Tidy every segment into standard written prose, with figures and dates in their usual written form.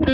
So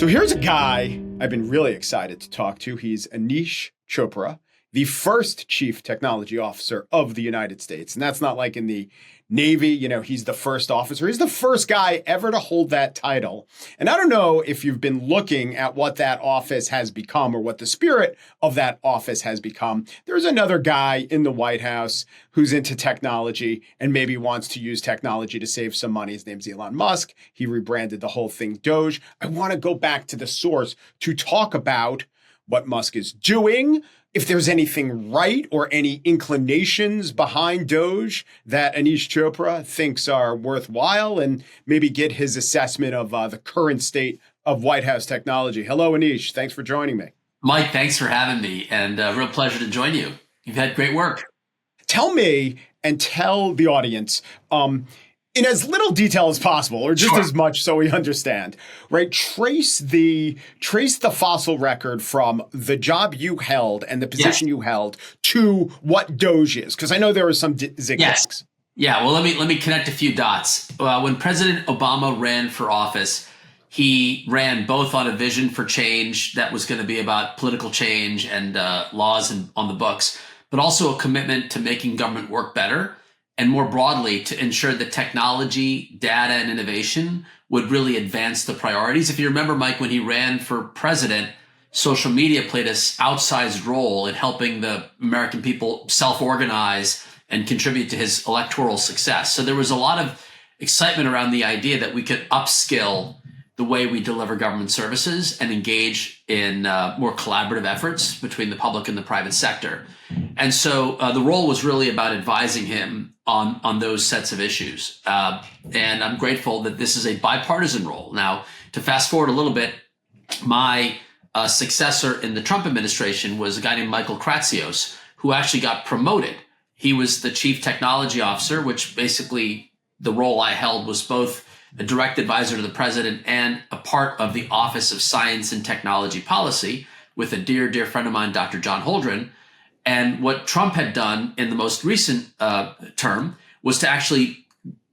here's a guy I've been really excited to talk to. He's Aneesh Chopra, the first chief technology officer of the United States. And that's not like in the Navy, he's the first officer. He's the first guy ever to hold that title. And I don't know if you've been looking at what that office has become or what the spirit of that office has become. There's another guy in the White House who's into technology and maybe wants to use technology to save some money. His name's Elon Musk. He rebranded the whole thing Doge. I want to go back to the source to talk about what Musk is doing, if there's anything right or any inclinations behind Doge that Aneesh Chopra thinks are worthwhile, and maybe get his assessment of the current state of White House technology. Hello, Aneesh. Thanks for joining me. Mike, thanks for having me, and real pleasure to join you. You've had great work. Tell me and tell the audience, in as little detail as possible, or just as much so we understand, right? Trace the fossil record from the job you held and the position you held to what Doge is, because I know there was some zigzags. Yes. Yeah. Well, let me connect a few dots. When President Obama ran for office, he ran both on a vision for change that was going to be about political change and laws on the books, but also a commitment to making government work better, and more broadly, to ensure that technology, data, and innovation would really advance the priorities. If you remember, Mike, when he ran for president, social media played an outsized role in helping the American people self-organize and contribute to his electoral success. So there was a lot of excitement around the idea that we could upskill the way we deliver government services and engage in more collaborative efforts between the public and the private sector. And so the role was really about advising him on those sets of issues. And I'm grateful that this is a bipartisan role. Now, to fast forward a little bit, my successor in the Trump administration was a guy named Michael Kratsios, who actually got promoted. He was the chief technology officer, which basically the role I held was both a direct advisor to the president and a part of the Office of Science and Technology Policy with a dear, dear friend of mine, Dr. John Holdren. And what Trump had done in the most recent term was to actually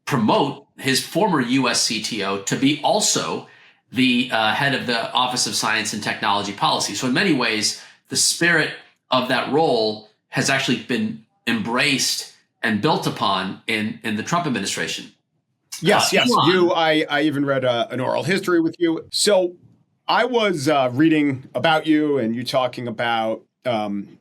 promote his former U.S. CTO to be also the head of the Office of Science and Technology Policy. So in many ways, the spirit of that role has actually been embraced and built upon in the Trump administration. Yes. I even read an oral history with you. So I was reading about you and you talking about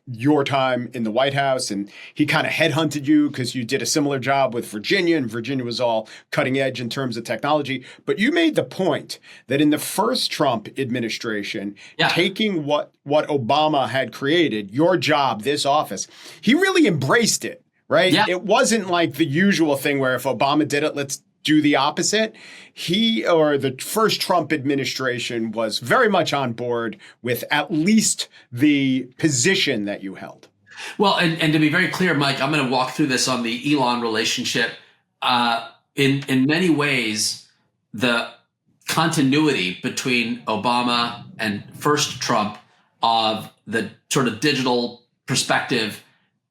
your time in the White House, and he kind of headhunted you because you did a similar job with Virginia, and Virginia was all cutting edge in terms of technology. But you made the point that in the first Trump administration, taking what Obama had created, your job, this office, he really embraced it, right? Yeah. It wasn't like the usual thing where if Obama did it, let's do the opposite. He, or the first Trump administration, was very much on board with at least the position that you held. Well, and to be very clear, Mike, I'm going to walk through this on the Elon relationship. In many ways, the continuity between Obama and first Trump of the sort of digital perspective,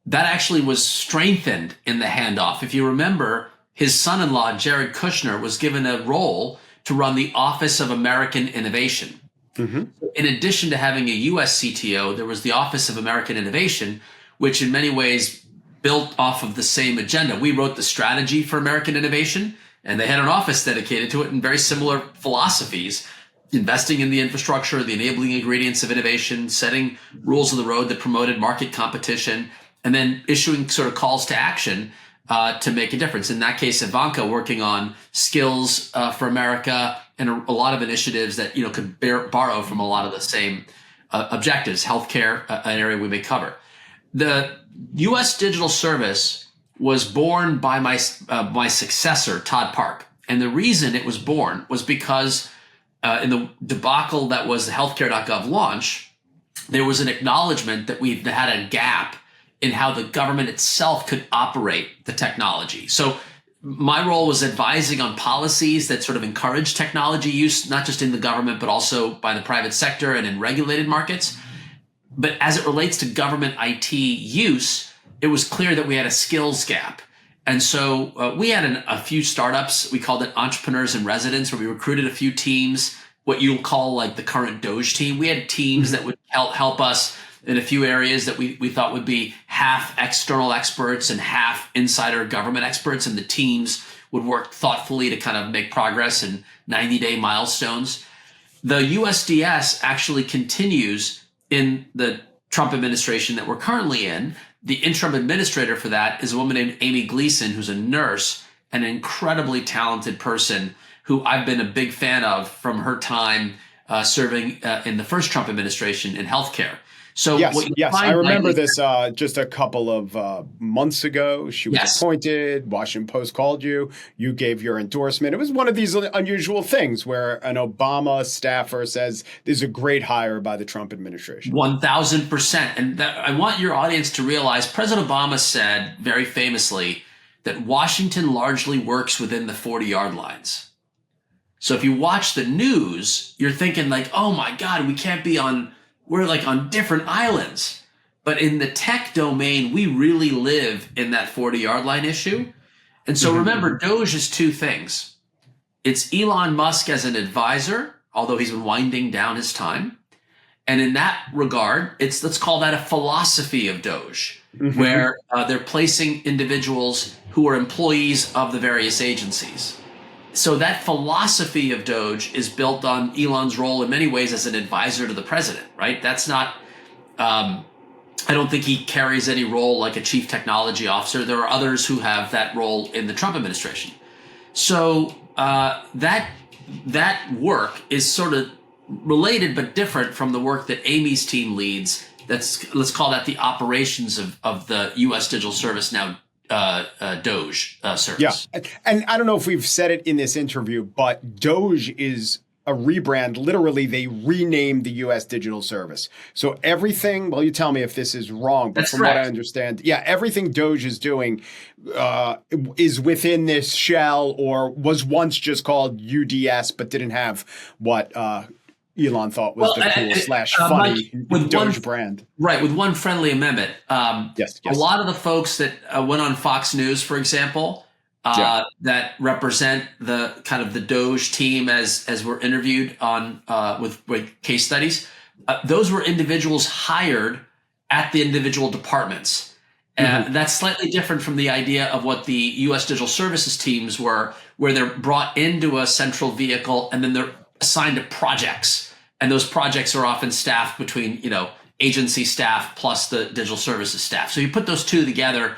that actually was strengthened in the handoff. If you remember, his son-in-law, Jared Kushner, was given a role to run the Office of American Innovation. Mm-hmm. In addition to having a U.S. CTO, there was the Office of American Innovation, which in many ways built off of the same agenda. We wrote the strategy for American innovation, and they had an office dedicated to it in very similar philosophies, investing in the infrastructure, the enabling ingredients of innovation, setting rules of the road that promoted market competition, and then issuing sort of calls to action to make a difference. In that case, Ivanka working on skills for America and a lot of initiatives that could borrow from a lot of the same objectives. Healthcare, an area we may cover. The U.S. Digital Service was born by my successor, Todd Park, and the reason it was born was because in the debacle that was the healthcare.gov launch, there was an acknowledgement that we had a gap in how the government itself could operate the technology. So my role was advising on policies that sort of encourage technology use, not just in the government, but also by the private sector and in regulated markets. But as it relates to government IT use, it was clear that we had a skills gap. And so we had a few startups. We called it Entrepreneurs in Residence, where we recruited a few teams, what you'll call like the current Doge team. We had teams that would help us in a few areas that we thought would be half external experts and half insider government experts. And the teams would work thoughtfully to kind of make progress in 90-day milestones. The USDS actually continues in the Trump administration that we're currently in. The interim administrator for that is a woman named Amy Gleason, who's a nurse, an incredibly talented person who I've been a big fan of from her time serving in the first Trump administration in healthcare. So yes, I remember this just a couple of months ago. She was appointed. Washington Post called you. You gave your endorsement. It was one of these unusual things where an Obama staffer says this is a great hire by the Trump administration. 1,000%. And I want your audience to realize President Obama said very famously that Washington largely works within the 40-yard lines. So if you watch the news, you're thinking like, oh my God, we're like on different islands. But in the tech domain, we really live in that 40-yard line issue. And so remember, Doge is two things. It's Elon Musk as an advisor, although he's been winding down his time. And in that regard, let's call that a philosophy of Doge, where they're placing individuals who are employees of the various agencies. So that philosophy of Doge is built on Elon's role in many ways as an advisor to the president, right? That's not, I don't think he carries any role like a chief technology officer. There are others who have that role in the Trump administration. So that work is sort of related but different from the work that Amy's team leads. Let's call that the operations of the U.S. Digital Service now. Doge service. Yeah. And I don't know if we've said it in this interview, but Doge is a rebrand. Literally, they renamed the U.S. Digital Service. So everything, well, you tell me if this is wrong, but from what I understand, everything Doge is doing is within this shell or was once just called UDS, but didn't have what Elon thought was the cool / funny Doge brand. Right, with one friendly amendment. Yes. A lot of the folks that went on Fox News, for example, that represent the kind of the Doge team as were interviewed on with case studies, those were individuals hired at the individual departments. That's slightly different from the idea of what the U.S. Digital Services teams were, where they're brought into a central vehicle and then they're assigned to projects. And those projects are often staffed between, agency staff plus the digital services staff. So you put those two together,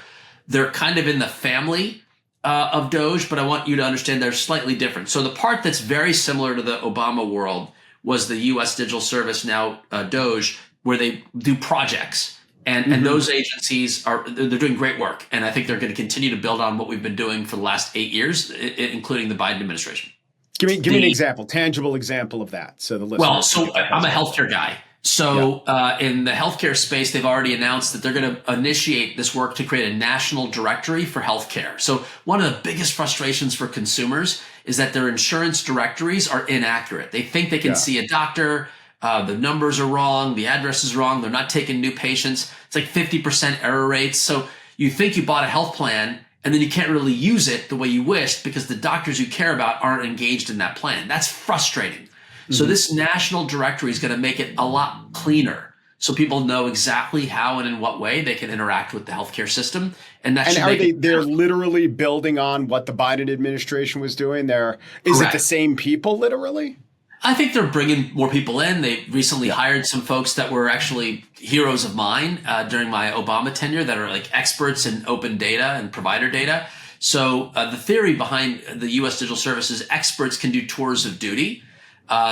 they're kind of in the family of Doge, but I want you to understand they're slightly different. So the part that's very similar to the Obama world was the U.S. Digital Service, now Doge, where they do projects. And those agencies they're doing great work. And I think they're going to continue to build on what we've been doing for the last 8 years, including the Biden administration. Give me an example, tangible example of that. So the listeners. Well, so I'm a healthcare guy. So in the healthcare space, they've already announced that they're going to initiate this work to create a national directory for healthcare. So one of the biggest frustrations for consumers is that their insurance directories are inaccurate. They think they can see a doctor. The numbers are wrong. The address is wrong. They're not taking new patients. It's like 50% error rates. So you think you bought a health plan and then you can't really use it the way you wished because the doctors you care about aren't engaged in that plan. That's frustrating. So this national directory is going to make it a lot cleaner so people know exactly how and in what way they can interact with the healthcare system. And they're literally building on what the Biden administration was doing there. Is it the same people literally? I think they're bringing more people in. They recently hired some folks that were actually heroes of mine during my Obama tenure that are like experts in open data and provider data. So the theory behind the U.S. Digital Services experts can do tours of duty.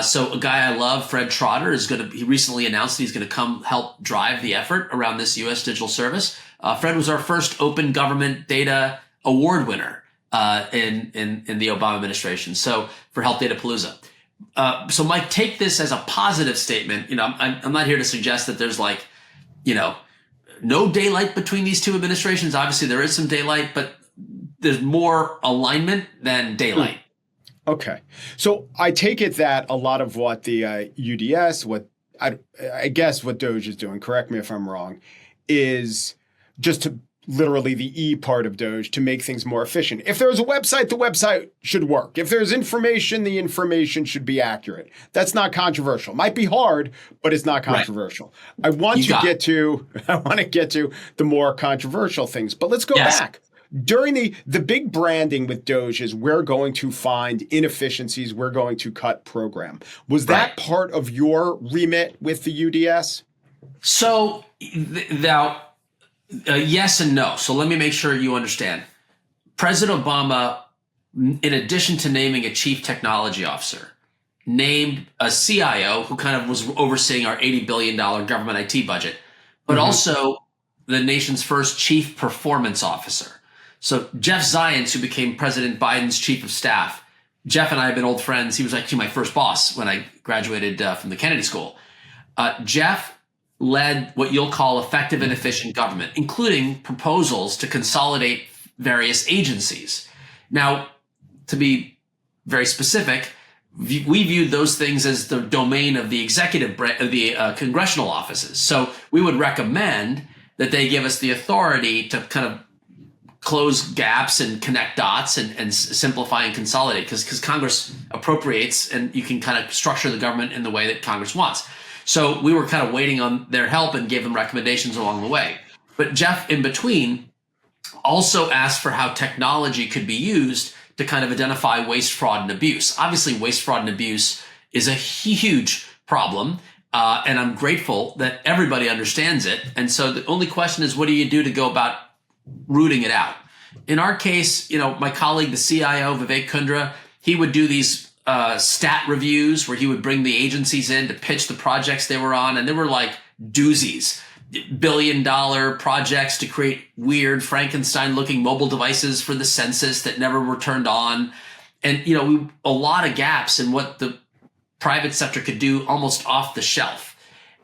So a guy I love, Fred Trotter, he recently announced that he's going to come help drive the effort around this U.S. Digital Service. Fred was our first open government data award winner in the Obama administration. So for Health Data Palooza. So Mike, take this as a positive statement. I'm not here to suggest that there's no daylight between these two administrations. Obviously there is some daylight, but there's more alignment than daylight. Okay. So I take it that a lot of what the UDS, I guess what Doge is doing, correct me if I'm wrong, is just to literally the E part of Doge to make things more efficient. If there's a website, the website should work. If there's information, the information should be accurate. That's not controversial. Might be hard, but it's not controversial. Right. I want to get to the more controversial things, but let's go back. During the big branding with Doge is we're going to find inefficiencies, we're going to cut program. Was that part of your remit with the UDS? So now, yes and no. So let me make sure you understand. President Obama, in addition to naming a chief technology officer, named a CIO who kind of was overseeing our $80 billion government IT budget, but also the nation's first chief performance officer. So Jeff Zients, who became President Biden's chief of staff, Jeff and I have been old friends. He was actually my first boss when I graduated from the Kennedy School. Jeff led what you'll call effective and efficient government, including proposals to consolidate various agencies. Now, to be very specific, we viewed those things as the domain of the congressional offices. So we would recommend that they give us the authority to kind of close gaps and connect dots and simplify and consolidate because Congress appropriates and you can kind of structure the government in the way that Congress wants. So we were kind of waiting on their help and gave them recommendations along the way. But Jeff, in between, also asked for how technology could be used to kind of identify waste, fraud, and abuse. Obviously, waste, fraud, and abuse is a huge problem. And I'm grateful that everybody understands it. And so the only question is, what do you do to go about rooting it out? In our case, my colleague, the CIO, Vivek Kundra, he would do these stat reviews where he would bring the agencies in to pitch the projects they were on. And they were like doozies, billion-dollar projects to create weird Frankenstein-looking mobile devices for the census that never were turned on. And, a lot of gaps in what the private sector could do almost off the shelf.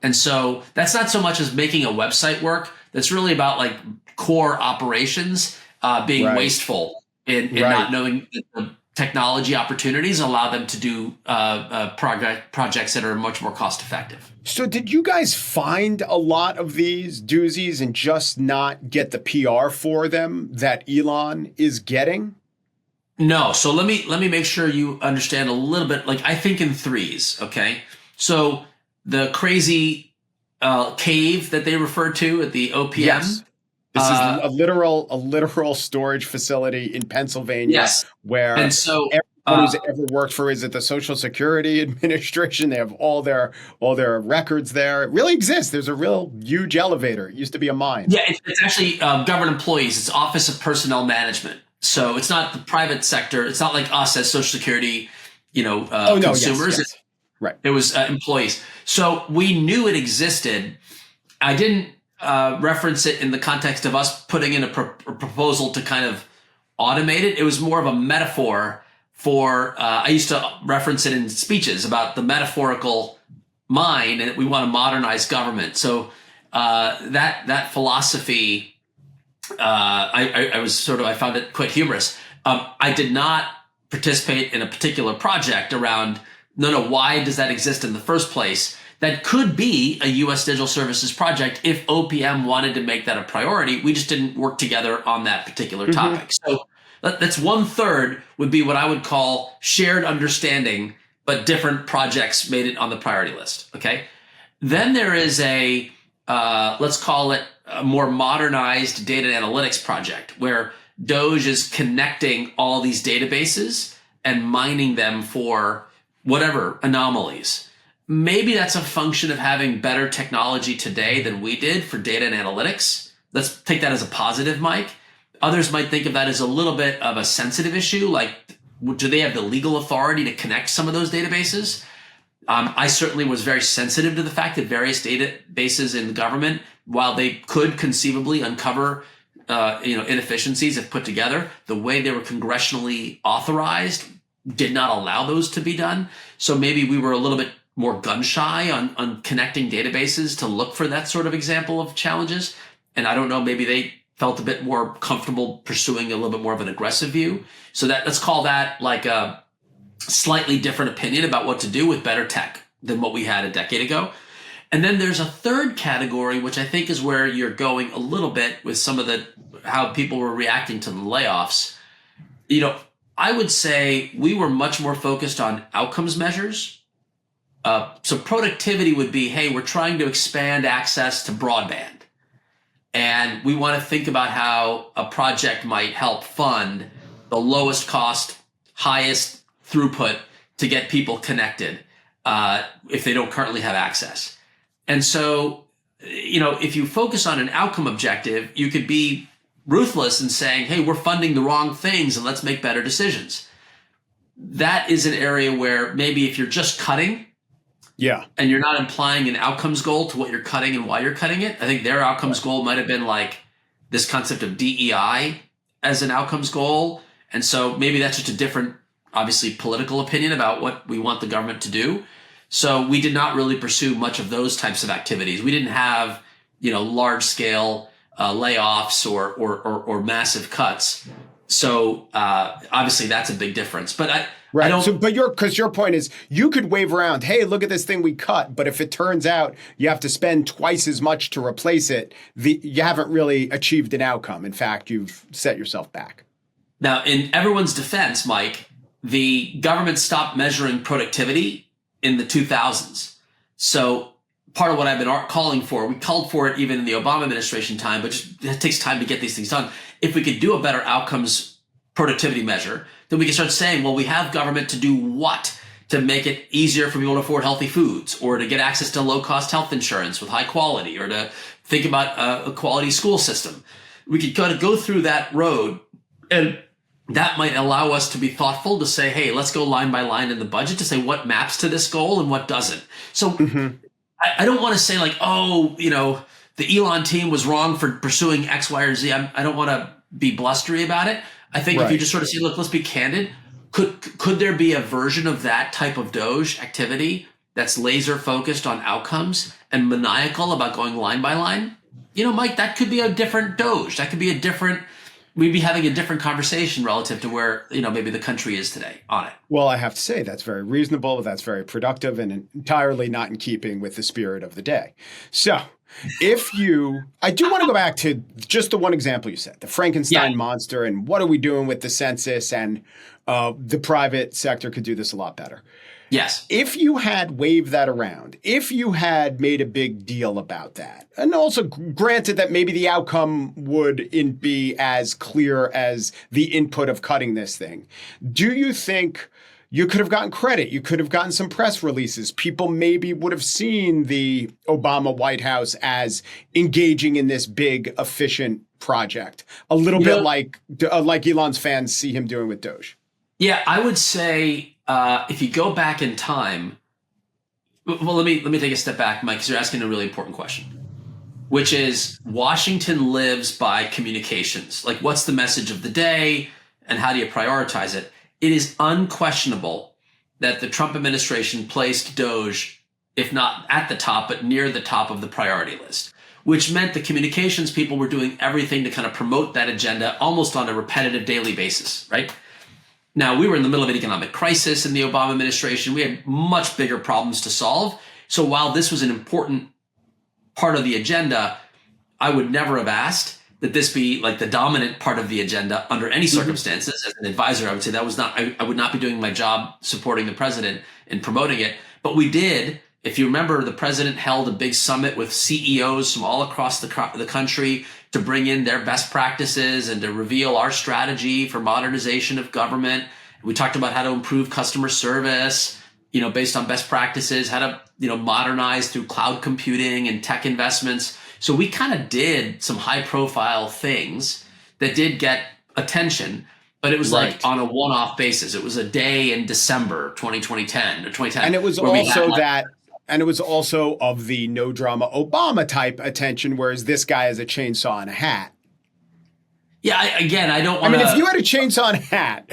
And so that's not so much as making a website work. That's really about like core operations being wasteful in not knowing the technology opportunities allow them to do projects that are much more cost effective. So did you guys find a lot of these doozies and just not get the PR for them that Elon is getting? No. So let me make sure you understand a little bit. Like I think in threes. Okay. So the crazy cave that they referred to at the OPM. Yes. This is a literal storage facility in Pennsylvania where everyone who's ever worked for, is it the Social Security Administration? They have all their records there. It really exists. There's a real huge elevator. It used to be a mine. Yeah, it's actually government employees. It's Office of Personnel Management. So it's not the private sector. It's not like us as Social Security, consumers. Yes. Right. It was employees. So we knew it existed. I didn't reference it in the context of us putting in a proposal to kind of automate it. It was more of a metaphor for, I used to reference it in speeches about the metaphorical mind and we want to modernize government. So that philosophy, I found it quite humorous. I did not participate in a particular project around, why does that exist in the first place? That could be a U.S. Digital Services project if OPM wanted to make that a priority. We just didn't work together on that particular topic. So that's 1/3 would be what I would call shared understanding, but different projects made it on the priority list. Okay. Then there is let's call it a more modernized data analytics project where Doge is connecting all these databases and mining them for whatever anomalies. Maybe that's a function of having better technology today than we did for data and analytics. Let's take that as a positive, Mike. Others might think of that as a little bit of a sensitive issue. Like, do they have the legal authority to connect some of those databases? I certainly was very sensitive to the fact that various databases in the government, while they could conceivably uncover inefficiencies if put together, the way they were congressionally authorized did not allow those to be done. So maybe we were a little bit more gun shy on connecting databases to look for that sort of example of challenges. And I don't know, maybe they felt a bit more comfortable pursuing a little bit more of an aggressive view. So let's call that like a slightly different opinion about what to do with better tech than what we had a decade ago. And then there's a third category, which I think is where you're going a little bit with some of how people were reacting to the layoffs. I would say we were much more focused on outcomes measures. So productivity would be, hey, we're trying to expand access to broadband. And we want to think about how a project might help fund the lowest cost, highest throughput to get people connected if they don't currently have access. And so, if you focus on an outcome objective, you could be ruthless in saying, hey, we're funding the wrong things and let's make better decisions. That is an area where maybe if you're just cutting, and you're not implying an outcomes goal to what you're cutting and why you're cutting it, I think their outcomes goal might have been like this concept of DEI as an outcomes goal. And so maybe that's just a different, obviously, political opinion about what we want the government to do. So we did not really pursue much of those types of activities. We didn't have, large scale layoffs or massive cuts. So obviously that's a big difference. But I don't. Because your point is you could wave around, hey, look at this thing we cut. But if it turns out you have to spend twice as much to replace it, you haven't really achieved an outcome. In fact, you've set yourself back. Now, in everyone's defense, Mike, the government stopped measuring productivity in the 2000s. So part of what I've been calling for, we called for it even in the Obama administration time, but it takes time to get these things done. If we could do a better outcomes productivity measure, then we can start saying, well, we have government to do what? To make it easier for people to afford healthy foods, or to get access to low-cost health insurance with high quality, or to think about a quality school system. We could kind of go through that road, and that might allow us to be thoughtful to say, hey, let's go line by line in the budget to say what maps to this goal and what doesn't. So I don't want to say like, oh, the Elon team was wrong for pursuing X, Y, or Z. I don't want to be blustery about it. I think if you just sort of say, look, let's be candid. Could there be a version of that type of Doge activity that's laser focused on outcomes and maniacal about going line by line? Mike, that could be a different Doge. That could be we'd be having a different conversation relative to where, maybe the country is today on it. Well, I have to say that's very reasonable. That's very productive and entirely not in keeping with the spirit of the day. So I do want to go back to just the one example you said, the Frankenstein monster, and what are we doing with the census, and the private sector could do this a lot better. Yes. If you had waved that around, if you had made a big deal about that, and also granted that maybe the outcome wouldn't be as clear as the input of cutting this thing, do you think you could have gotten credit? You could have gotten some press releases. People maybe would have seen the Obama White House as engaging in this big, efficient project, a little bit like Elon's fans see him doing with Doge. Yeah, I would say if you go back in time, well, let me take a step back, Mike, because you're asking a really important question, which is Washington lives by communications. Like, what's the message of the day, and how do you prioritize it? It is unquestionable that the Trump administration placed Doge, if not at the top, but near the top of the priority list, which meant the communications people were doing everything to kind of promote that agenda almost on a repetitive daily basis, right? Now, we were in the middle of an economic crisis in the Obama administration. We had much bigger problems to solve. So while this was an important part of the agenda, I would never have asked that this be like the dominant part of the agenda under any circumstances. As an advisor, I would say that was not, I would not be doing my job supporting the president in promoting it. But we did. If you remember, the president held a big summit with CEOs from all across the country to bring in their best practices and to reveal our strategy for modernization of government. We talked about how to improve customer service, based on best practices, how to, modernize through cloud computing and tech investments. So we kind of did some high profile things that did get attention, but it was like on a one-off basis. It was a day in December 2010 or 2010. And it was also of the no drama Obama type attention, whereas this guy has a chainsaw and a hat. Yeah, I don't want to. If you had a chainsaw and a hat,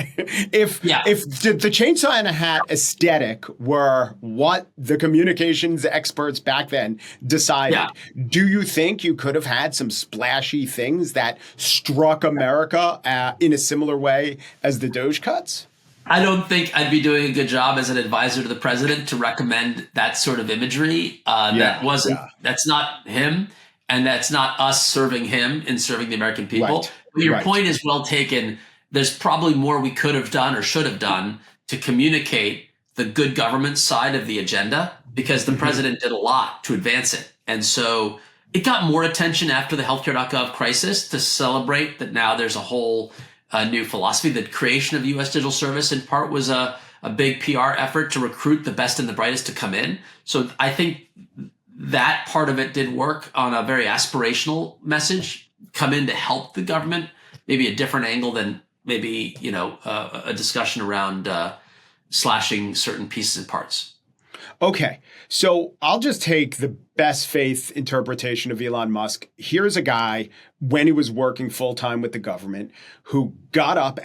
if the chainsaw and a hat aesthetic were what the communications experts back then decided, do you think you could have had some splashy things that struck America in a similar way as the Doge cuts? I don't think I'd be doing a good job as an advisor to the president to recommend that sort of imagery. Yeah, yeah, That's not him, and that's not us serving him and serving the American people. right, But your right. point is well taken. There's probably more we could have done or should have done to communicate the good government side of the agenda because the Hmm. president did a lot to advance it. And so it got more attention after the healthcare.gov crisis to celebrate that now there's a whole new philosophy. The creation of U.S. Digital Service in part was a big PR effort to recruit the best and the brightest to come in. So I think that part of it did work on a very aspirational message, come in to help the government, maybe a different angle than maybe, a discussion around slashing certain pieces and parts. Okay, so I'll just take the best faith interpretation of Elon Musk. Here's a guy when he was working full time with the government who got up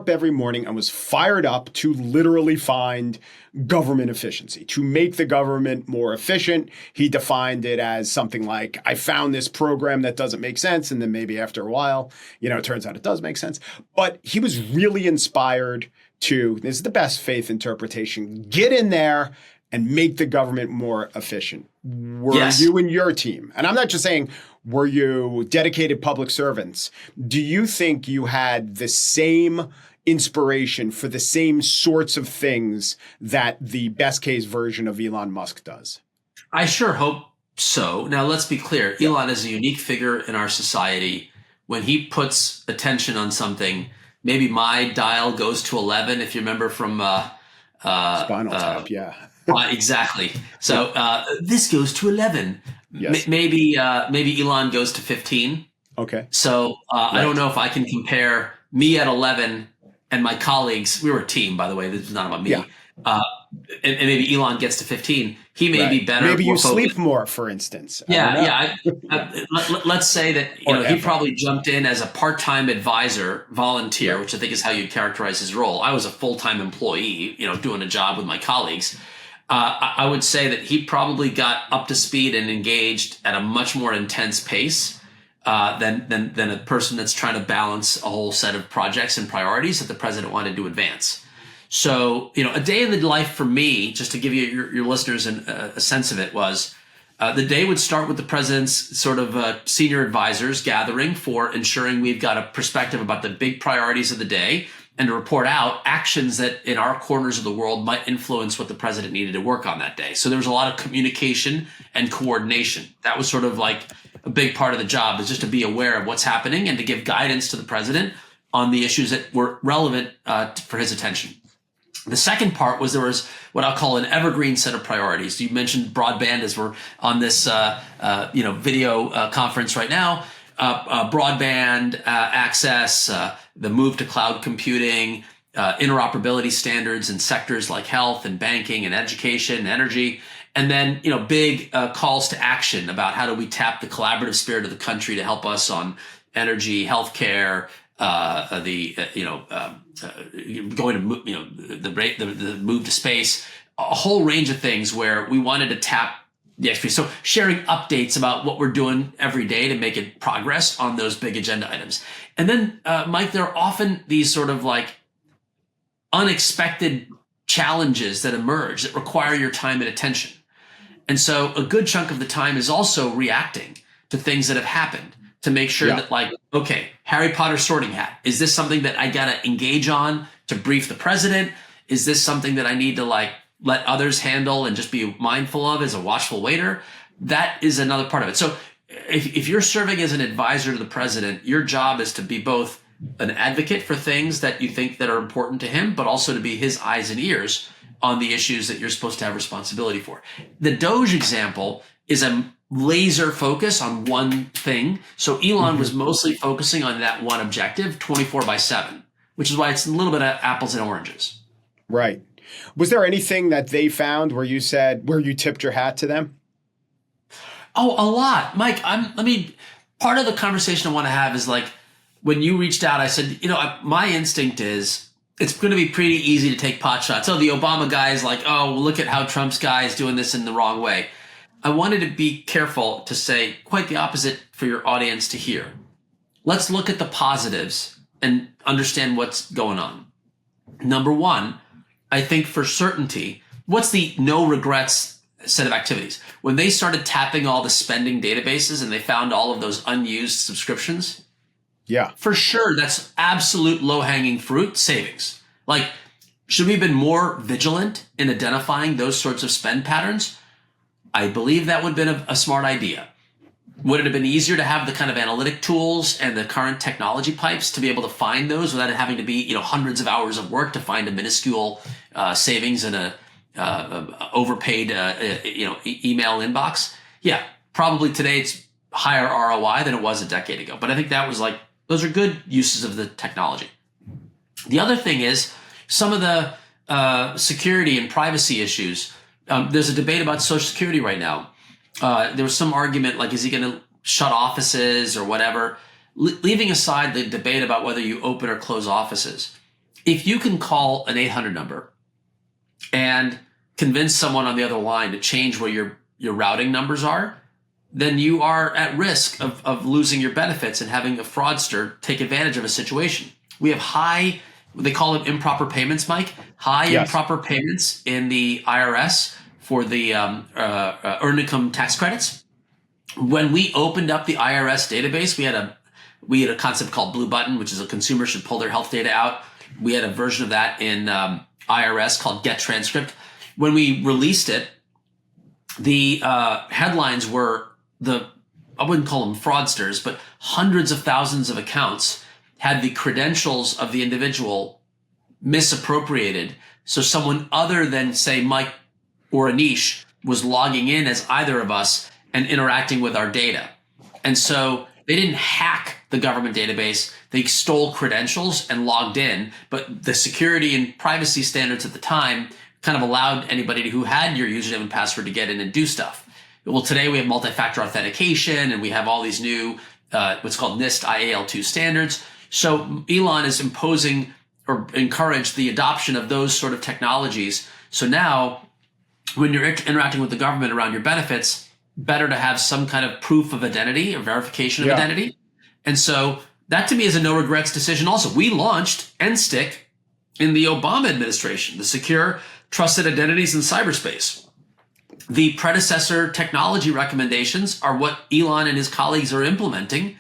every morning and was fired up to literally find government efficiency, to make the government more efficient. He defined it as something like, I found this program that doesn't make sense, and then maybe after a while, it turns out it does make sense. But he was really inspired to, this is the best faith interpretation, get in there and make the government more efficient. Were Yes. you and your team, and I'm not just saying, were you dedicated public servants? Do you think you had the same inspiration for the same sorts of things that the best case version of Elon Musk does? I sure hope so. Now, let's be clear. Yeah. Elon is a unique figure in our society. When he puts attention on something, maybe my dial goes to 11, if you remember from Spinal Tap, yeah. exactly. So this goes to 11. Yes. Maybe Elon goes to 15. Okay. So I don't know if I can compare me at 11 and my colleagues. We were a team, by the way. This is not about me. Yeah. And maybe Elon gets to 15. He may be better. Maybe you more focused. sleep more, for instance. Let's say that he probably jumped in as a part-time advisor, volunteer, which I think is how you'd characterize his role. I was a full-time employee, doing a job with my colleagues. I would say that he probably got up to speed and engaged at a much more intense pace than a person that's trying to balance a whole set of projects and priorities that the president wanted to advance. So, a day in the life for me, just to give you your listeners a sense of it, was the day would start with the president's sort of senior advisors gathering for ensuring we've got a perspective about the big priorities of the day and to report out actions that in our corners of the world might influence what the president needed to work on that day. So there was a lot of communication and coordination. That was sort of like a big part of the job, is just to be aware of what's happening and to give guidance to the president on the issues that were relevant for his attention. The second part was there was what I'll call an evergreen set of priorities. You mentioned broadband as we're on this video conference right now. Broadband access, the move to cloud computing, interoperability standards in sectors like health and banking and education and energy. And then, big calls to action about how do we tap the collaborative spirit of the country to help us on energy, healthcare, going to the move to space, a whole range of things where we wanted to tap the expertise. So sharing updates about what we're doing every day to make it progress on those big agenda items. And then, Mike, there are often these sort of like unexpected challenges that emerge that require your time and attention. And so a good chunk of the time is also reacting to things that have happened to make sure that, like, okay, Harry Potter sorting hat, is this something that I got to engage on to brief the president? Is this something that I need to like let others handle and just be mindful of as a watchful waiter? That is another part of it. So if you're serving as an advisor to the president, your job is to be both an advocate for things that you think that are important to him, but also to be his eyes and ears on the issues that you're supposed to have responsibility for. The Doge example is a laser focus on one thing. So Elon was mostly focusing on that one objective 24/7, which is why it's a little bit of apples and oranges. Right. Was there anything that they found where you tipped your hat to them? Oh, a lot. Mike, part of the conversation I want to have is like, when you reached out, I said, my instinct is it's going to be pretty easy to take pot shots. Oh, the Obama guy is like, oh, well, look at how Trump's guy is doing this in the wrong way. I wanted to be careful to say quite the opposite for your audience to hear. Let's look at the positives and understand what's going on. Number one, I think for certainty, what's the no regrets set of activities? When they started tapping all the spending databases and they found all of those unused subscriptions, Yeah. for sure, that's absolute low-hanging fruit savings. Like, should we have been more vigilant in identifying those sorts of spend patterns? I believe that would have been a smart idea. Would it have been easier to have the kind of analytic tools and the current technology pipes to be able to find those without it having to be, hundreds of hours of work to find a minuscule savings in a overpaid, email inbox? Yeah, probably today it's higher ROI than it was a decade ago. But I think that was those are good uses of the technology. The other thing is some of the security and privacy issues. There's a debate about Social Security right now. There was some argument is he going to shut offices or whatever? Leaving aside the debate about whether you open or close offices, if you can call an 800 number and convince someone on the other line to change where your routing numbers are, then you are at risk of losing your benefits and having a fraudster take advantage of a situation. We have they call them improper payments, Mike, Yes. improper payments in the IRS for the earned income tax credits. When we opened up the IRS database, we had a concept called Blue Button, which is a consumer should pull their health data out. We had a version of that in IRS called Get Transcript. When we released it, the headlines were I wouldn't call them fraudsters, but hundreds of thousands of accounts had the credentials of the individual misappropriated. So someone other than, say, Mike or Aneesh was logging in as either of us and interacting with our data. And so they didn't hack the government database. They stole credentials and logged in. But the security and privacy standards at the time kind of allowed anybody who had your username and password to get in and do stuff. Well, today we have multi-factor authentication and we have all these new what's called NIST IAL2 standards. So Elon is imposing or encouraged the adoption of those sort of technologies. So now when you're interacting with the government around your benefits, better to have some kind of proof of identity or verification of identity. And so that to me is a no regrets decision. Also, we launched NSTIC in the Obama administration, the Secure Trusted Identities in Cyberspace. The predecessor technology recommendations are what Elon and his colleagues are implementing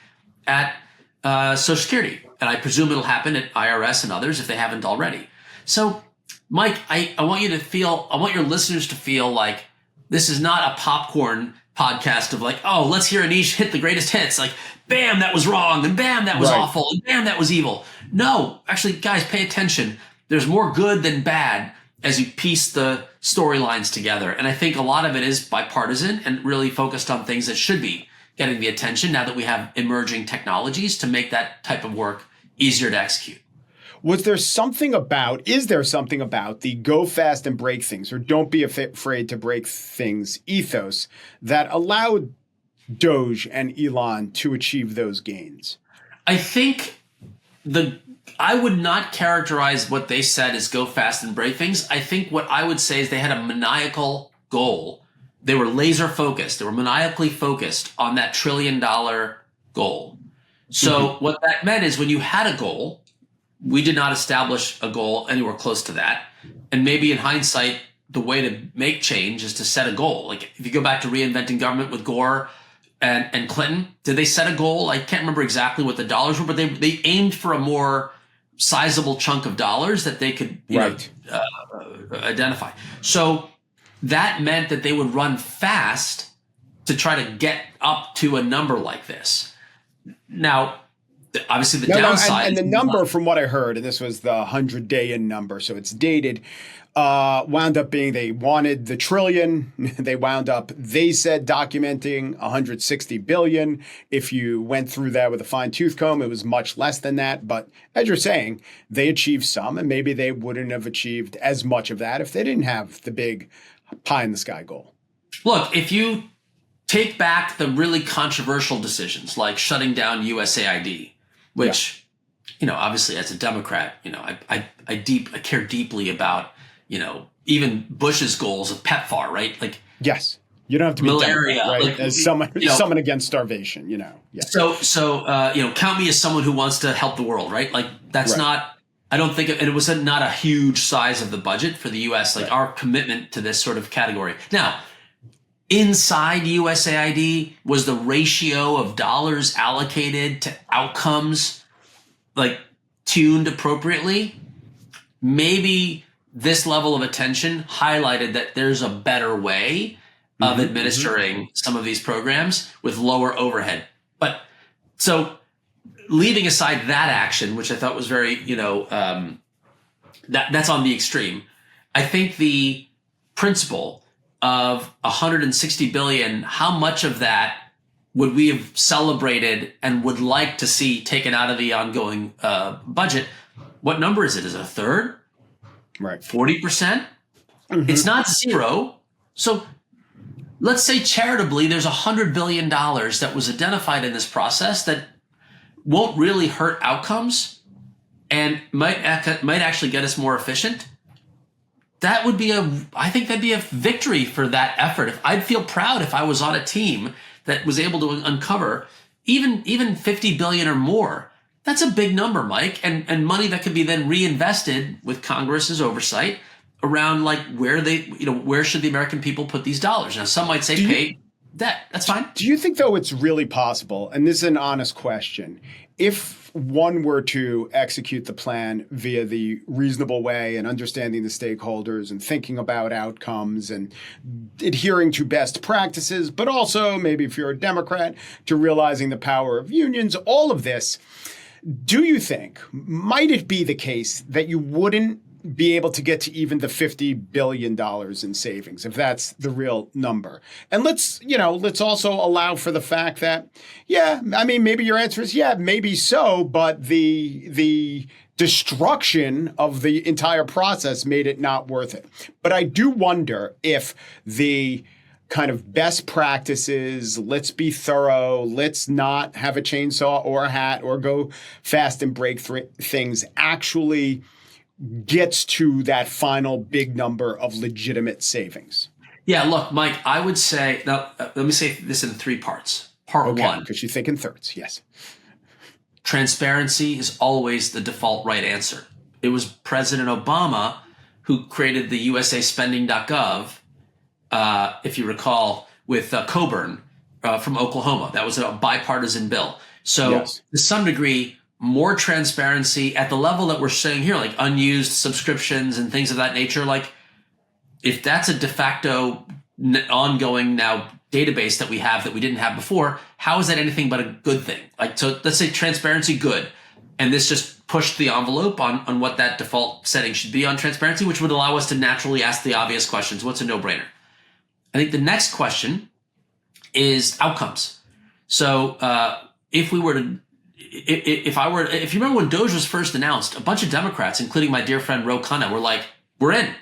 at Social Security. And I presume it'll happen at IRS and others if they haven't already. So, Mike, I want your listeners to feel like this is not a popcorn podcast of let's hear Aneesh hit the greatest hits. Bam, that was wrong. And bam, that was awful. And bam, that was evil. No, actually, guys, pay attention. There's more good than bad as you piece the storylines together. And I think a lot of it is bipartisan and really focused on things that should be getting the attention now that we have emerging technologies to make that type of work easier to execute. Is there something about the go fast and break things, or don't be afraid to break things ethos that allowed Doge and Elon to achieve those gains? I think I would not characterize what they said as go fast and break things. I think what I would say is they had a maniacal goal. They were laser focused. They were maniacally focused on that $1 trillion goal. So what that meant is when you had a goal, we did not establish a goal anywhere close to that. And maybe in hindsight, the way to make change is to set a goal. If you go back to reinventing government with Gore and Clinton, did they set a goal? I can't remember exactly what the dollars were, but they aimed for a more sizable chunk of dollars that they could identify. So that meant that they would run fast to try to get up to a number like this. Now, obviously the downside. And the number from what I heard, and this was the 100-day in number, so it's dated, wound up being they wanted the trillion. They said documenting 160 billion. If you went through that with a fine tooth comb, it was much less than that. But as you're saying, they achieved some, and maybe they wouldn't have achieved as much of that if they didn't have the big pie in the sky goal. Look, if you take back the really controversial decisions like shutting down USAID, which, obviously as a Democrat, I care deeply about, even Bush's goals of PEPFAR, right? Yes. You don't have to be malaria, Democrat, right? As someone against starvation, Yes. So count me as someone who wants to help the world, right? That's not I don't think it was not a huge size of the budget for the U.S. Like our commitment to this sort of category. Now, inside USAID, was the ratio of dollars allocated to outcomes like tuned appropriately? Maybe this level of attention highlighted that there's a better way of administering some of these programs with lower overhead. But so leaving aside that action, which I thought was very, that's on the extreme. I think the principle of 160 billion, how much of that would we have celebrated and would like to see taken out of the ongoing budget? What number is it? Is it a third? Right. 40%? It's not zero. So let's say charitably, there's $100 billion that was identified in this process that won't really hurt outcomes and might actually get us more efficient. That would be I think that'd be a victory for that effort. I'd feel proud if I was on a team that was able to uncover even 50 billion or more. That's a big number, Mike, and money that could be then reinvested with Congress's oversight around like where should the American people put these dollars? Now, some might say pay debt. That's fine. Do you think, though, it's really possible, and this is an honest question, if one were to execute the plan via the reasonable way and understanding the stakeholders and thinking about outcomes and adhering to best practices, but also maybe if you're a Democrat, to realizing the power of unions, all of this, do you think, might it be the case that you wouldn't be able to get to even the $50 billion in savings, if that's the real number? And let's also allow for the fact that, maybe your answer is, maybe so, but the destruction of the entire process made it not worth it. But I do wonder if the kind of best practices, let's be thorough, let's not have a chainsaw or a hat or go fast and break things, actually gets to that final big number of legitimate savings. Yeah, look, Mike, I would say, now let me say this in 3 parts. Part one. Because you think in thirds, yes. Transparency is always the default right answer. It was President Obama who created the USAspending.gov, if you recall, with Coburn from Oklahoma. That was a bipartisan bill. So to some degree, more transparency at the level that we're saying here, like unused subscriptions and things of that nature. Like if that's a de facto ongoing now database that we have that we didn't have before, how is that anything but a good thing? Like, so let's say transparency, good. And this just pushed the envelope on what that default setting should be on transparency, which would allow us to naturally ask the obvious questions. What's a no-brainer? I think the next question is outcomes. So if you remember when Doge was first announced, a bunch of Democrats, including my dear friend Ro Khanna, were like, we're in.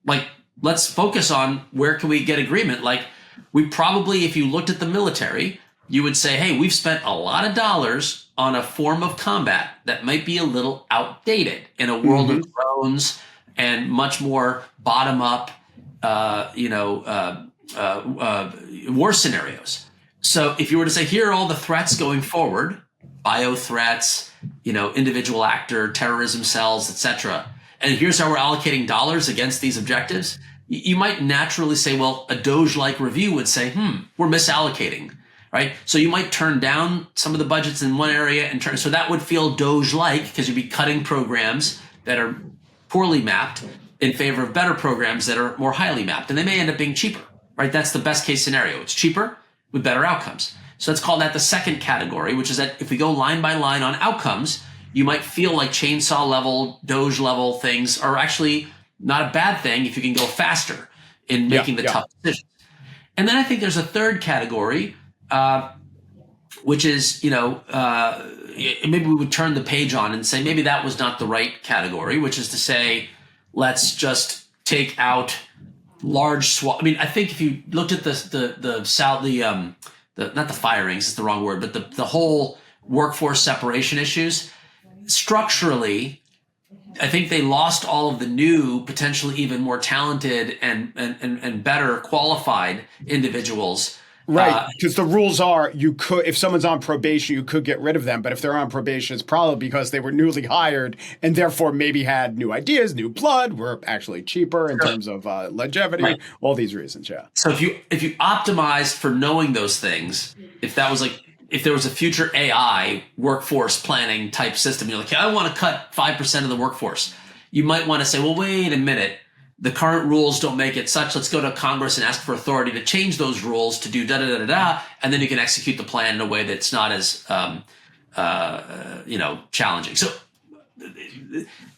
Like, let's focus on where can we get agreement. Like, we probably, if you looked at the military, you would say, hey, we've spent a lot of dollars on a form of combat that might be a little outdated in a world of drones and much more bottom-up, war scenarios. So if you were to say, here are all the threats going forward, bio threats, individual actor, terrorism cells, etc., and here's how we're allocating dollars against these objectives, you might naturally say, well, a Doge-like review would say, we're misallocating, right? So you might turn down some of the budgets in one area and so that would feel Doge-like because you'd be cutting programs that are poorly mapped in favor of better programs that are more highly mapped, and they may end up being cheaper, right? That's the best case scenario. It's cheaper with better outcomes. So let's call that the second category, which is that if we go line by line on outcomes, you might feel like chainsaw level, Doge level things are actually not a bad thing if you can go faster in making the tough decisions. And then I think there's a third category, which is, maybe we would turn the page on and say maybe that was not the right category, which is to say, let's just take out large swath. I mean, I think if you looked at not the firings is the wrong word, but the whole workforce separation issues, structurally, I think they lost all of the new, potentially even more talented and better qualified individuals Right, because the rules are you could, if someone's on probation, you could get rid of them. But if they're on probation, it's probably because they were newly hired and therefore maybe had new ideas, new blood, were actually cheaper in terms of longevity, Right. all these reasons. Yeah. So if you optimized for knowing those things, if that was like if there was a future AI workforce planning type system, you're like, I want to cut 5% of the workforce. You might want to say, well, wait a minute. The current rules don't make it such. Let's go to Congress and ask for authority to change those rules to do da da da da da, and then you can execute the plan in a way that's not as challenging. So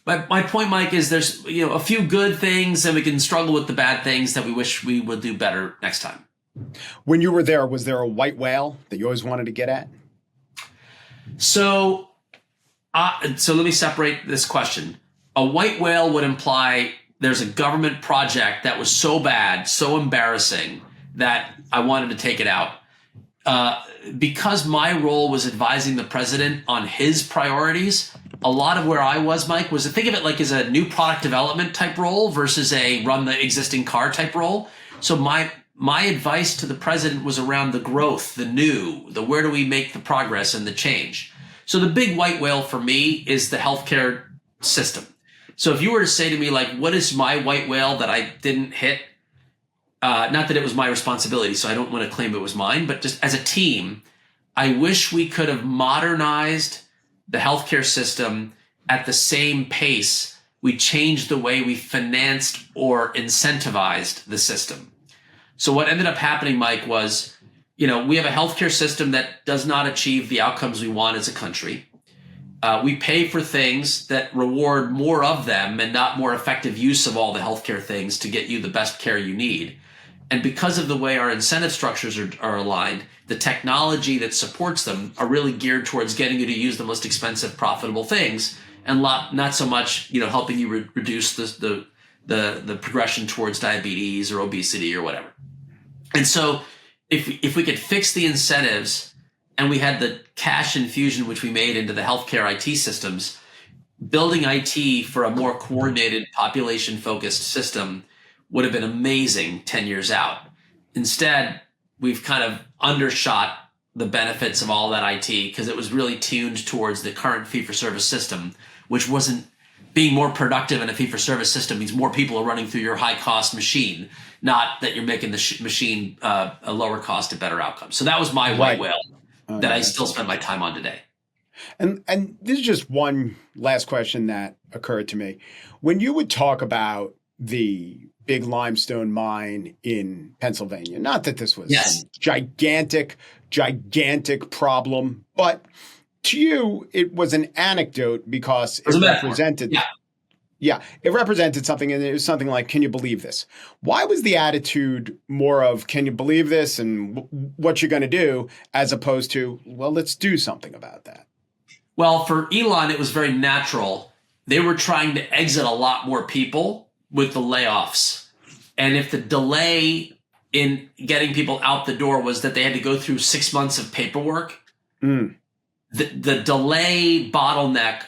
my point, Mike, is there's a few good things, and we can struggle with the bad things that we wish we would do better next time. When you were there, was there a white whale that you always wanted to get at? So let me separate this question. A white whale would imply there's a government project that was so bad, so embarrassing that I wanted to take it out. Because my role was advising the president on his priorities, a lot of where I was, Mike, was to think of it like as a new product development type role versus a run the existing car type role. So my advice to the president was around the growth, the new, the where do we make the progress and the change. So the big white whale for me is the healthcare system. So if you were to say to me, like, what is my white whale that I didn't hit? Not that it was my responsibility, so I don't want to claim it was mine, but just as a team, I wish we could have modernized the healthcare system at the same pace we changed the way we financed or incentivized the system. So what ended up happening, Mike, was, we have a healthcare system that does not achieve the outcomes we want as a country. We pay for things that reward more of them and not more effective use of all the healthcare things to get you the best care you need. And because of the way our incentive structures are aligned, the technology that supports them are really geared towards getting you to use the most expensive, profitable things, and not so much, helping you reduce the progression towards diabetes or obesity or whatever. And so if we could fix the incentives, and we had the cash infusion, which we made into the healthcare IT systems, building IT for a more coordinated, population-focused system would have been amazing 10 years out. Instead, we've kind of undershot the benefits of all that IT because it was really tuned towards the current fee-for-service system, which wasn't being more productive in a fee-for-service system means more people are running through your high-cost machine, not that you're making the machine a lower cost, a better outcome. So that was my white whale that I still spend my time on today. And this is just one last question that occurred to me. When you would talk about the big limestone mine in Pennsylvania, not that this was some gigantic problem, but to you, it was an anecdote because it represented it represented something, and it was something like, can you believe this? Why was the attitude more of, can you believe this and what you're going to do, as opposed to, well, let's do something about that? Well, for Elon, it was very natural. They were trying to exit a lot more people with the layoffs. And if the delay in getting people out the door was that they had to go through 6 months of paperwork, the delay bottleneck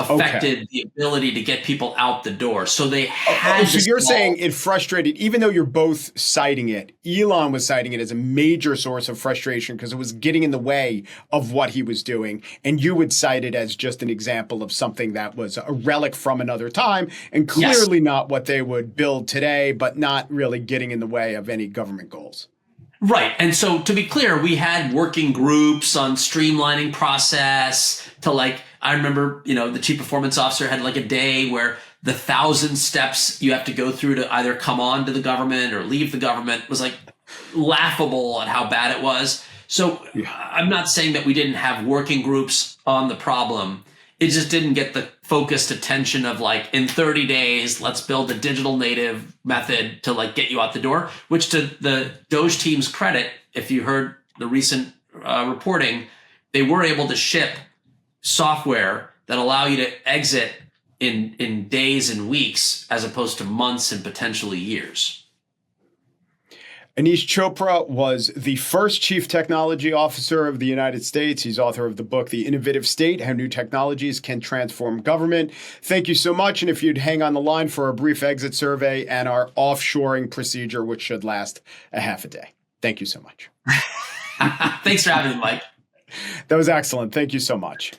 affected the ability to get people out the door. So they had so you're saying it frustrated, even though you're both citing it, Elon was citing it as a major source of frustration because it was getting in the way of what he was doing. And you would cite it as just an example of something that was a relic from another time and clearly not what they would build today, but not really getting in the way of any government goals. Right. And so to be clear, we had working groups on streamlining process to I remember, the chief performance officer had a day where the 1,000 steps you have to go through to either come on to the government or leave the government was laughable at how bad it was. So I'm not saying that we didn't have working groups on the problem. It just didn't get the focused attention of in 30 days, let's build a digital native method to get you out the door, which to the Doge team's credit, if you heard the recent reporting, they were able to ship software that allow you to exit in days and weeks as opposed to months and potentially years. Aneesh Chopra was the first chief technology officer of the United States. He's author of the book, The Innovative State, How New Technologies Can Transform Government. Thank you so much. And if you'd hang on the line for a brief exit survey and our offshoring procedure, which should last a half a day. Thank you so much. Thanks for having me, Mike. That was excellent. Thank you so much.